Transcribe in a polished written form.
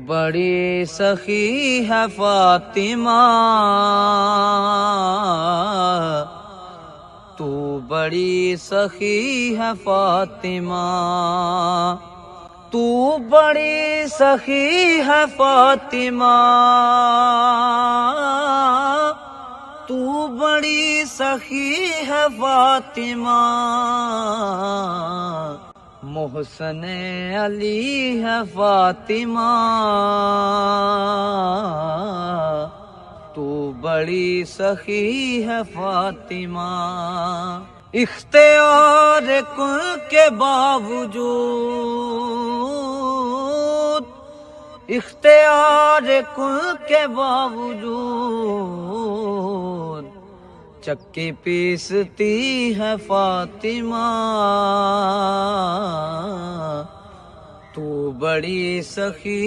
بڑی سخی ہے فاطمہ، تو بڑی سخی ہے فاطمہ، تو بڑی سخی ہے فاطمہ، تو بڑی سخی ہے فاطمہ، محسن علی ہے فاطمہ، تو بڑی سخی ہے فاطمہ، اختیار کل کے باوجود، اختیار کل کے باوجود چکی پیستی ہے فاطمہ، تو بڑی سخی